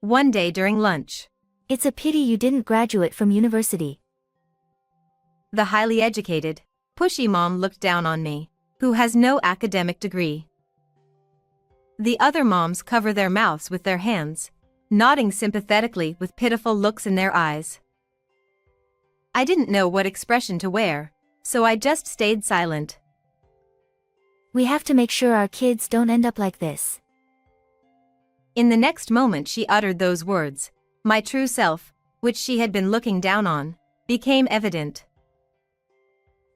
one day during lunch. It's a pity you didn't graduate from university. The highly educated, pushy mom looked down on me, who has no academic degree. The other moms cover their mouths with their hands, nodding sympathetically with pitiful looks in their eyes. I didn't know what expression to wear, so I just stayed silent. We have to make sure our kids don't end up like this. In the next moment she uttered those words, my true self, which she had been looking down on, became evident.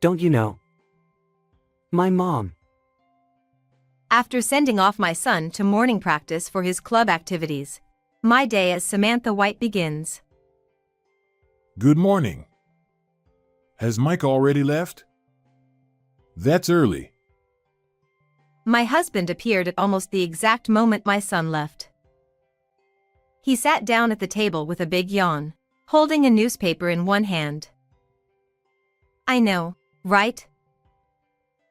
Don't you know? My mom. After sending off my son to morning practice for his club activities, my day as Samantha White begins. Good morning. Has Mike already left? That's early. My husband appeared at almost the exact moment my son left. He sat down at the table with a big yawn, holding a newspaper in one hand. I know, right?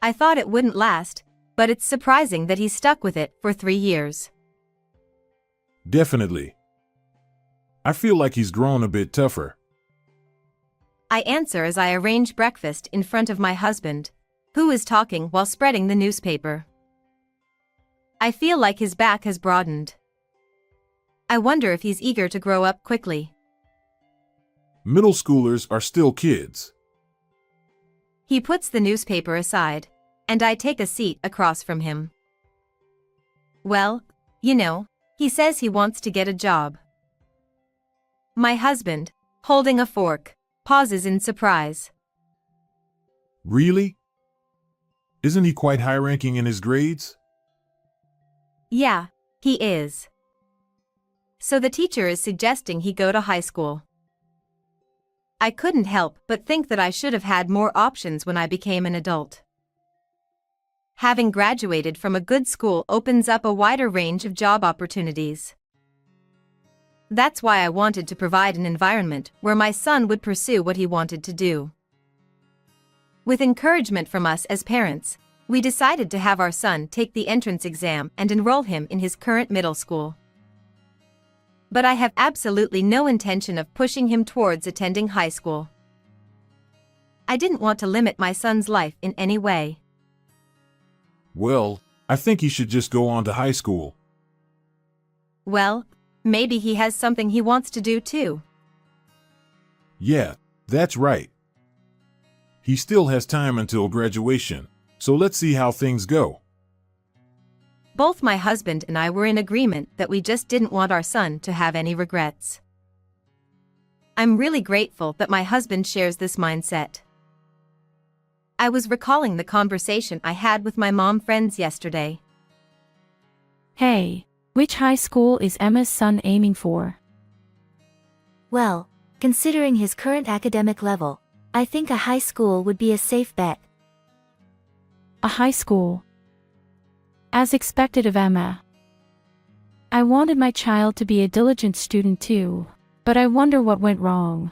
I thought it wouldn't last, but it's surprising that he stuck with it for 3 years. Definitely. I feel like he's grown a bit tougher. I answer as I arrange breakfast in front of my husband, who is talking while spreading the newspaper. I feel like his back has broadened. I wonder if he's eager to grow up quickly. Middle schoolers are still kids. He puts the newspaper aside, and I take a seat across from him. Well, you know, he says he wants to get a job. My husband, holding a fork, pauses in surprise. Really? Isn't he quite high-ranking in his grades? Yeah, he is. So the teacher is suggesting he go to high school. I couldn't help but think that I should have had more options when I became an adult. Having graduated from a good school opens up a wider range of job opportunities. That's why I wanted to provide an environment where my son would pursue what he wanted to do. With encouragement from us as parents, we decided to have our son take the entrance exam and enroll him in his current middle school. But I have absolutely no intention of pushing him towards attending high school. I didn't want to limit my son's life in any way. Well, I think he should just go on to high school. Well, maybe he has something he wants to do too. Yeah, that's right. He still has time until graduation, so let's see how things go. Both my husband and I were in agreement that we just didn't want our son to have any regrets. I'm really grateful that my husband shares this mindset. I was recalling the conversation I had with my mom friends yesterday. Hey, which high school is Emma's son aiming for? Well, considering his current academic level, I think a high school would be a safe bet. A high school. As expected of Emma. I wanted my child to be a diligent student too, but I wonder what went wrong.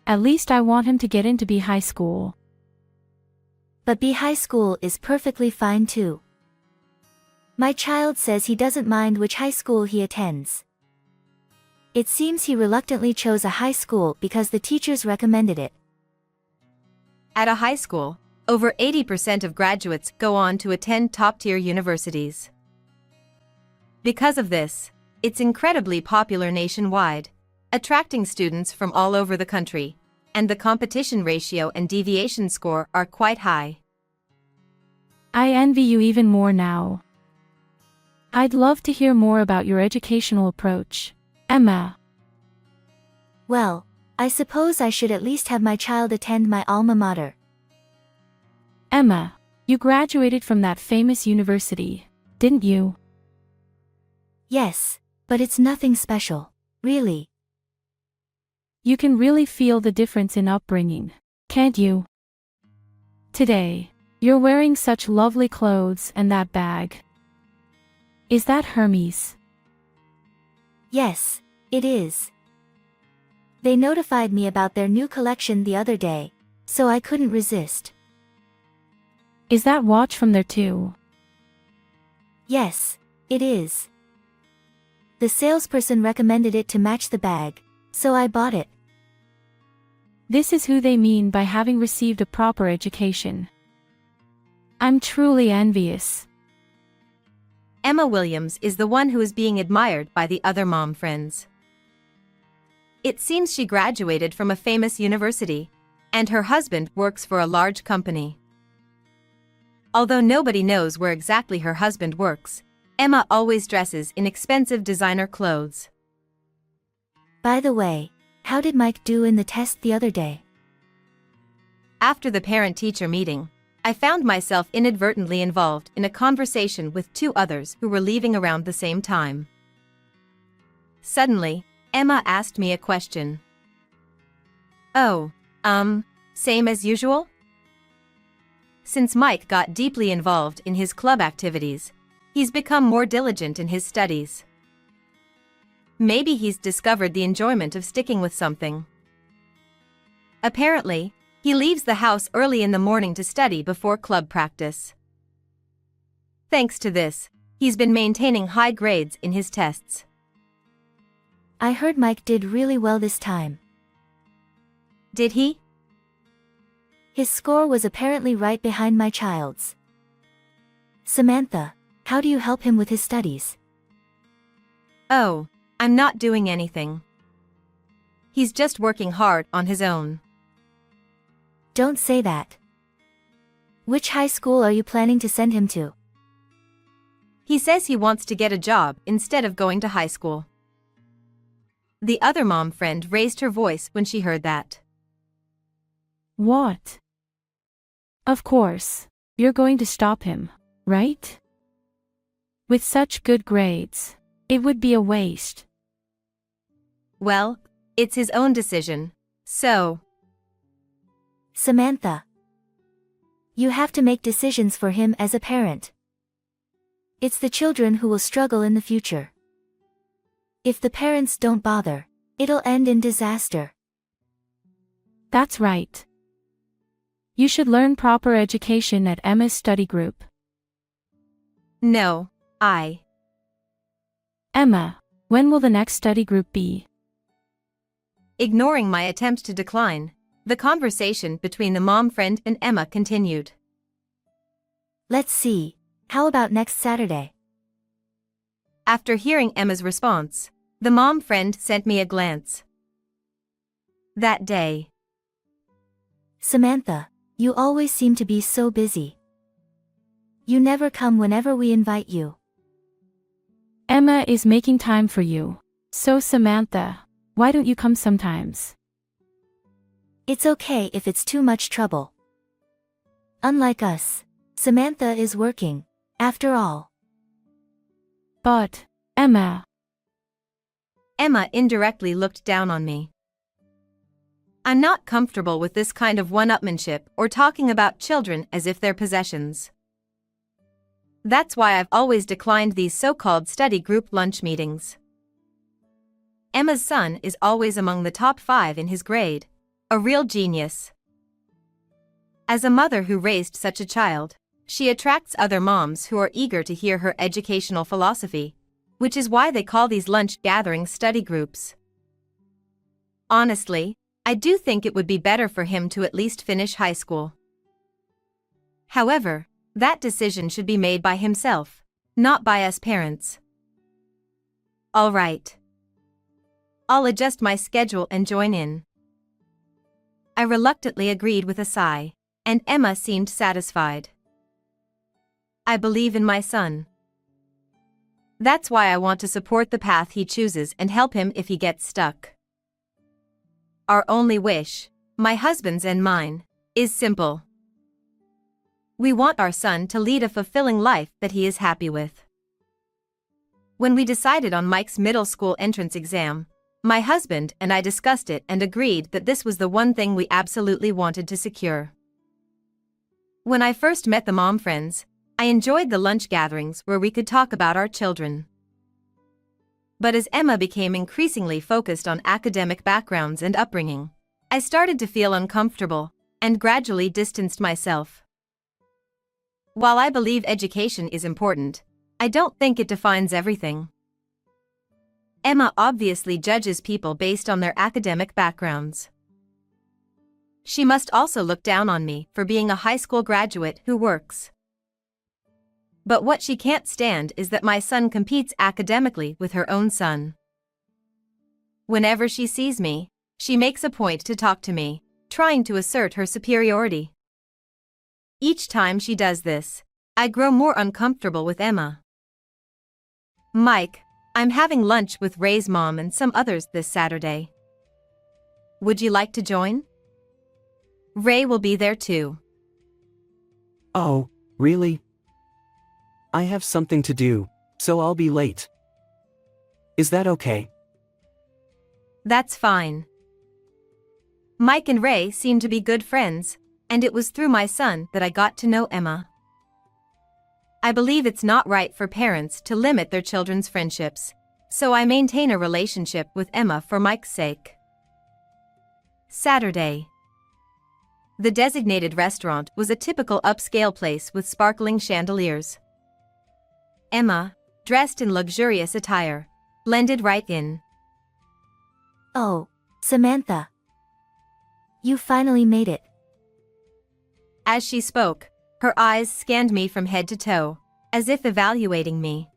At least I want him to get into B high school. But B high school is perfectly fine too. My child says he doesn't mind which high school he attends. It seems he reluctantly chose a high school because the teachers recommended it. At a high school, over 80% of graduates go on to attend top-tier universities. Because of this, it's incredibly popular nationwide, attracting students from all over the country, and the competition ratio and deviation score are quite high. I envy you even more now. I'd love to hear more about your educational approach, Emma. Well, I suppose I should at least have my child attend my alma mater. Emma, you graduated from that famous university, didn't you? Yes, but it's nothing special, really. You can really feel the difference in upbringing, can't you? Today, you're wearing such lovely clothes and that bag. Is that Hermes? Yes, it is. They notified me about their new collection the other day, so I couldn't resist. Is that watch from there too? Yes, it is. The salesperson recommended it to match the bag, so I bought it. This is who they mean by having received a proper education. I'm truly envious. Emma Williams is the one who is being admired by the other mom friends. It seems she graduated from a famous university, and her husband works for a large company. Although nobody knows where exactly her husband works, Emma always dresses in expensive designer clothes. By the way, how did Mike do in the test the other day? After the parent-teacher meeting, I found myself inadvertently involved in a conversation with two others who were leaving around the same time. Suddenly, Emma asked me a question. Oh, same as usual? Since Mike got deeply involved in his club activities, he's become more diligent in his studies. Maybe he's discovered the enjoyment of sticking with something. Apparently, he leaves the house early in the morning to study before club practice. Thanks to this, he's been maintaining high grades in his tests. I heard Mike did really well this time. Did he? His score was apparently right behind my child's. Samantha, how do you help him with his studies? Oh, I'm not doing anything. He's just working hard on his own. Don't say that. Which high school are you planning to send him to? He says he wants to get a job instead of going to high school. The other mom friend raised her voice when she heard that. What? Of course, you're going to stop him, right? With such good grades, it would be a waste. Well, it's his own decision, so... Samantha. You have to make decisions for him as a parent. It's the children who will struggle in the future. If the parents don't bother, it'll end in disaster. That's right. You should learn proper education at Emma's study group. No, Emma, when will the next study group be? Ignoring my attempt to decline, the conversation between the mom friend and Emma continued. Let's see, how about next Saturday? After hearing Emma's response, the mom friend sent me a glance. That day. Samantha, you always seem to be so busy. You never come whenever we invite you. Emma is making time for you. So Samantha, why don't you come sometimes? It's okay if it's too much trouble. Unlike us, Samantha is working, after all. But, Emma. Emma indirectly looked down on me. I'm not comfortable with this kind of one-upmanship or talking about children as if they're possessions. That's why I've always declined these so-called study group lunch meetings. Emma's son is always among the top 5 in his grade, a real genius. As a mother who raised such a child, she attracts other moms who are eager to hear her educational philosophy, which is why they call these lunch gatherings study groups. Honestly, I do think it would be better for him to at least finish high school. However, that decision should be made by himself, not by us parents. All right. I'll adjust my schedule and join in. I reluctantly agreed with a sigh, and Emma seemed satisfied. I believe in my son. That's why I want to support the path he chooses and help him if he gets stuck. Our only wish, my husband's and mine, is simple. We want our son to lead a fulfilling life that he is happy with. When we decided on Mike's middle school entrance exam, my husband and I discussed it and agreed that this was the one thing we absolutely wanted to secure. When I first met the mom friends, I enjoyed the lunch gatherings where we could talk about our children. But as Emma became increasingly focused on academic backgrounds and upbringing, I started to feel uncomfortable and gradually distanced myself. While I believe education is important, I don't think it defines everything. Emma obviously judges people based on their academic backgrounds. She must also look down on me for being a high school graduate who works. But what she can't stand is that my son competes academically with her own son. Whenever she sees me, she makes a point to talk to me, trying to assert her superiority. Each time she does this, I grow more uncomfortable with Emma. Mike, I'm having lunch with Ray's mom and some others this Saturday. Would you like to join? Ray will be there too. Oh, really? I have something to do, so I'll be late. Is that okay? That's fine. Mike and Ray seem to be good friends, and it was through my son that I got to know Emma. I believe it's not right for parents to limit their children's friendships, so I maintain a relationship with Emma for Mike's sake. Saturday. The designated restaurant was a typical upscale place with sparkling chandeliers. Emma, dressed in luxurious attire, blended right in. Oh, Samantha. You finally made it. As she spoke, her eyes scanned me from head to toe, as if evaluating me.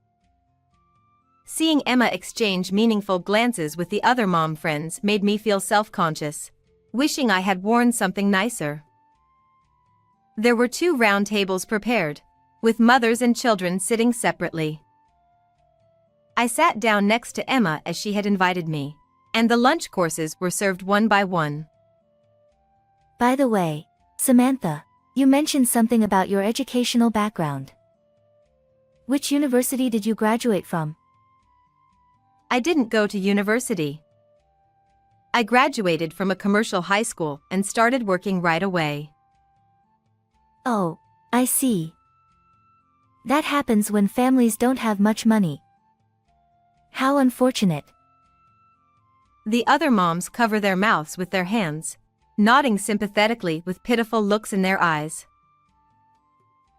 Seeing Emma exchange meaningful glances with the other mom friends made me feel self-conscious, wishing I had worn something nicer. There were 2 round tables prepared, with mothers and children sitting separately. I sat down next to Emma as she had invited me, and the lunch courses were served one by one. By the way, Samantha, you mentioned something about your educational background. Which university did you graduate from? I didn't go to university. I graduated from a commercial high school and started working right away. Oh, I see. That happens when families don't have much money. How unfortunate. The other moms cover their mouths with their hands, nodding sympathetically with pitiful looks in their eyes.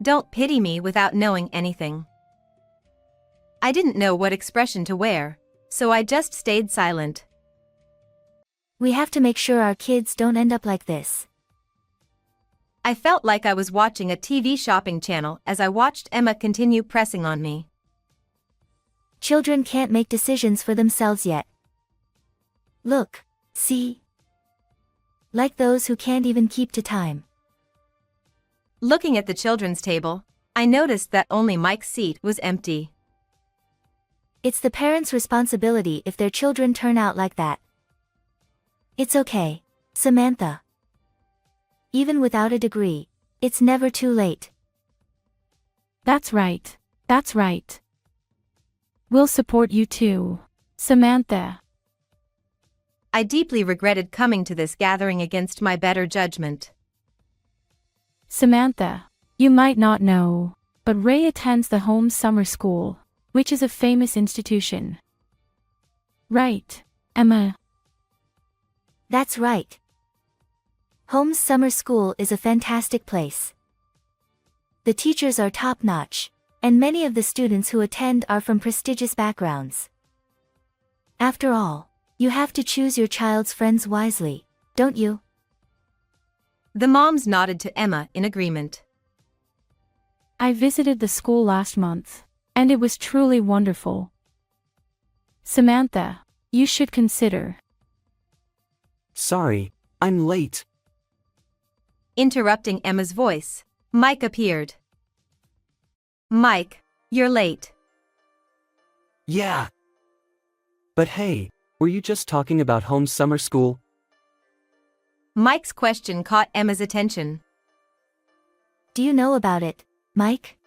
Don't pity me without knowing anything. I didn't know what expression to wear, so I just stayed silent. We have to make sure our kids don't end up like this. I felt like I was watching a TV shopping channel as I watched Emma continue pressing on me. Children can't make decisions for themselves yet. Look, see? Like those who can't even keep to time. Looking at the children's table, I noticed that only Mike's seat was empty. It's the parents' responsibility if their children turn out like that. It's okay, Samantha. Even without a degree, it's never too late. That's right. That's right. We'll support you too, Samantha. I deeply regretted coming to this gathering against my better judgment. Samantha, you might not know, but Ray attends the Home Summer School, which is a famous institution. Right, Emma? That's right. Home's summer school is a fantastic place. The teachers are top-notch, and many of the students who attend are from prestigious backgrounds. After all, you have to choose your child's friends wisely, don't you? The moms nodded to Emma in agreement. I visited the school last month, and it was truly wonderful. Samantha, you should consider. Sorry, I'm late. Interrupting Emma's voice, Mike appeared. Mike, you're late. Yeah. But hey, were you just talking about home summer school? Mike's question caught Emma's attention. Do you know about it, Mike?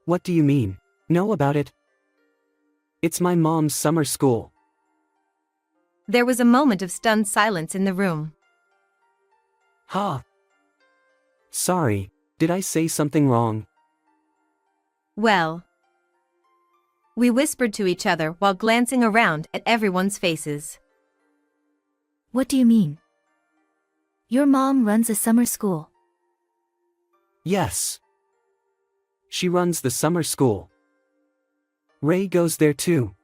What do you mean, know about it? It's my mom's summer school. There was a moment of stunned silence in the room. Huh. Sorry, did I say something wrong? Well. We whispered to each other while glancing around at everyone's faces. What do you mean? Your mom runs a summer school. Yes. She runs the summer school. Ray goes there too.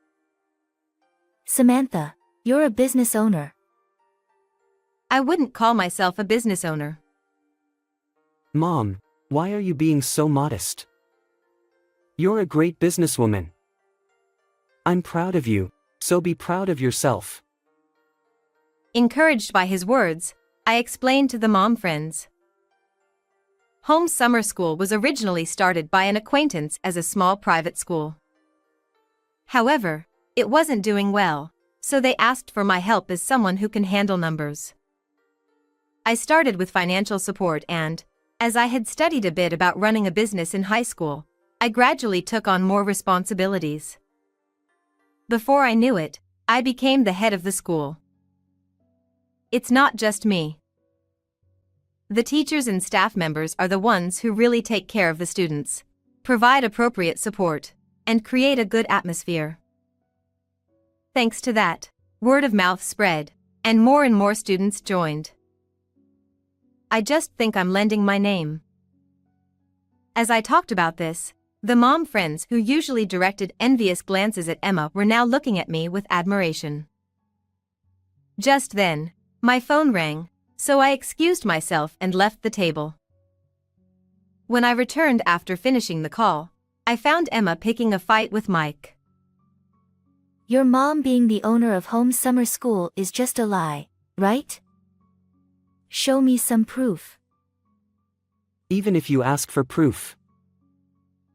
Samantha, you're a business owner. I wouldn't call myself a business owner. Mom, why are you being so modest? You're a great businesswoman. I'm proud of you, so be proud of yourself. Encouraged by his words, I explained to the mom friends. Home summer school was originally started by an acquaintance as a small private school. However, it wasn't doing well, so they asked for my help as someone who can handle numbers. I started with financial support and, as I had studied a bit about running a business in high school, I gradually took on more responsibilities. Before I knew it, I became the head of the school. It's not just me. The teachers and staff members are the ones who really take care of the students, provide appropriate support, and create a good atmosphere. Thanks to that, word of mouth spread, and more students joined. I just think I'm lending my name. As I talked about this, the mom friends who usually directed envious glances at Emma were now looking at me with admiration. Just then, my phone rang, so I excused myself and left the table. When I returned after finishing the call, I found Emma picking a fight with Mike. Your mom being the owner of home summer school is just a lie, right? Show me some proof. Even if you ask for proof.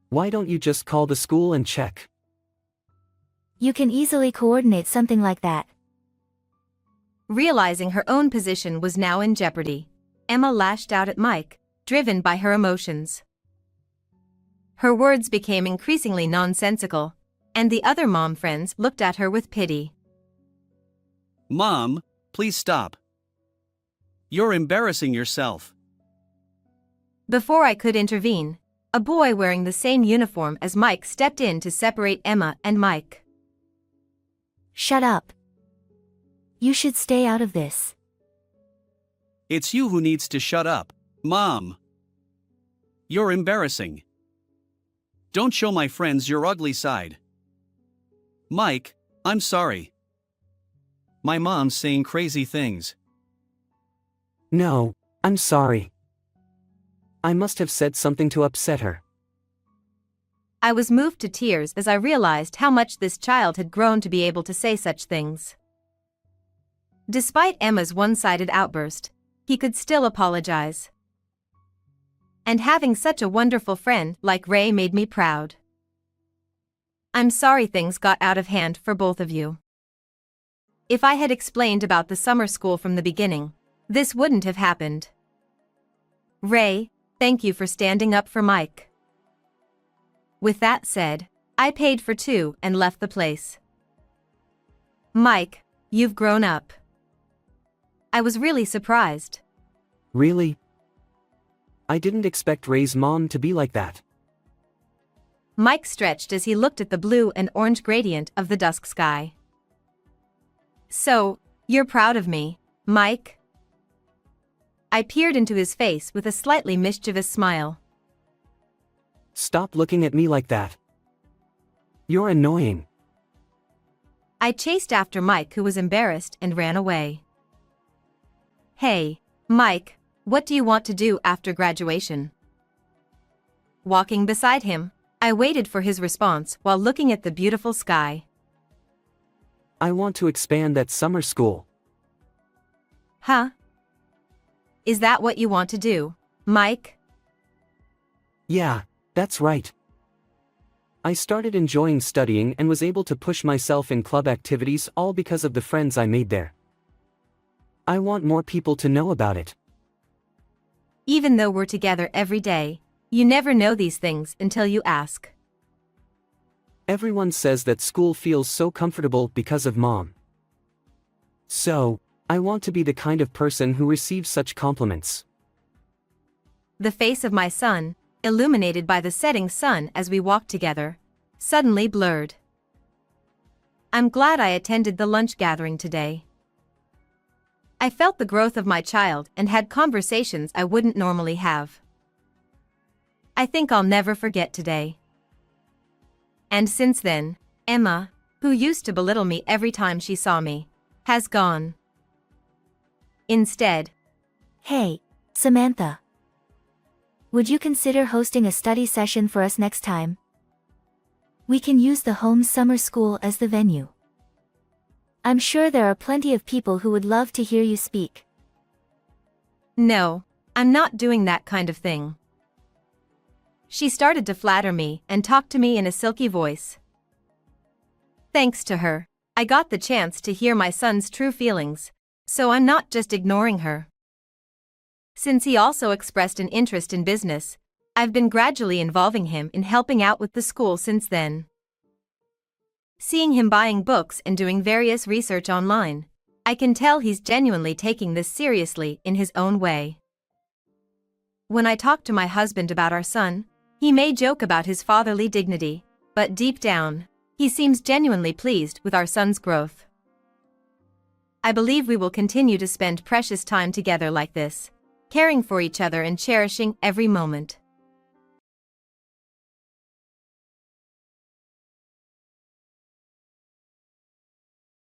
Why don't you just call the school and check? You can easily coordinate something like that. Realizing her own position was now in jeopardy, Emma lashed out at Mike, driven by her emotions. Her words became increasingly nonsensical, and the other mom friends looked at her with pity. Mom, please stop. You're embarrassing yourself. Before I could intervene, a boy wearing the same uniform as Mike stepped in to separate Emma and Mike. Shut up. You should stay out of this. It's you who needs to shut up, Mom. You're embarrassing. Don't show my friends your ugly side. Mike, I'm sorry. My mom's saying crazy things. No, I'm sorry. I must have said something to upset her. I was moved to tears as I realized how much this child had grown to be able to say such things. Despite Emma's one-sided outburst, he could still apologize. And having such a wonderful friend like Ray made me proud. I'm sorry things got out of hand for both of you. If I had explained about the summer school from the beginning, this wouldn't have happened. Ray, thank you for standing up for Mike. With that said, I paid for two and left the place. Mike, you've grown up. I was really surprised. Really? I didn't expect Ray's mom to be like that. Mike stretched as he looked at the blue and orange gradient of the dusk sky. So, you're proud of me, Mike? I peered into his face with a slightly mischievous smile. Stop looking at me like that. You're annoying. I chased after Mike, who was embarrassed, and ran away. Hey, Mike, what do you want to do after graduation? Walking beside him, I waited for his response while looking at the beautiful sky. I want to expand that summer school. Huh? Is that what you want to do, Mike? Yeah, that's right. I started enjoying studying and was able to push myself in club activities all because of the friends I made there. I want more people to know about it. Even though we're together every day, you never know these things until you ask. Everyone says that school feels so comfortable because of Mom. So, I want to be the kind of person who receives such compliments. The face of my son, illuminated by the setting sun as we walked together, suddenly blurred. I'm glad I attended the lunch gathering today. I felt the growth of my child and had conversations I wouldn't normally have. I think I'll never forget today. And since then, Emma, who used to belittle me every time she saw me, has gone. Instead, Hey, Samantha. Would you consider hosting a study session for us next time? We can use the home summer school as the venue. I'm sure there are plenty of people who would love to hear you speak. no, I'm not doing that kind of thing. She started to flatter me and talk to me in a silky voice. Thanks to her, I got the chance to hear my son's true feelings, so I'm not just ignoring her. Since he also expressed an interest in business, I've been gradually involving him in helping out with the school since then. Seeing him buying books and doing various research online, I can tell he's genuinely taking this seriously in his own way. When I talk to my husband about our son, he may joke about his fatherly dignity, but deep down, he seems genuinely pleased with our son's growth. I believe we will continue to spend precious time together like this, caring for each other and cherishing every moment.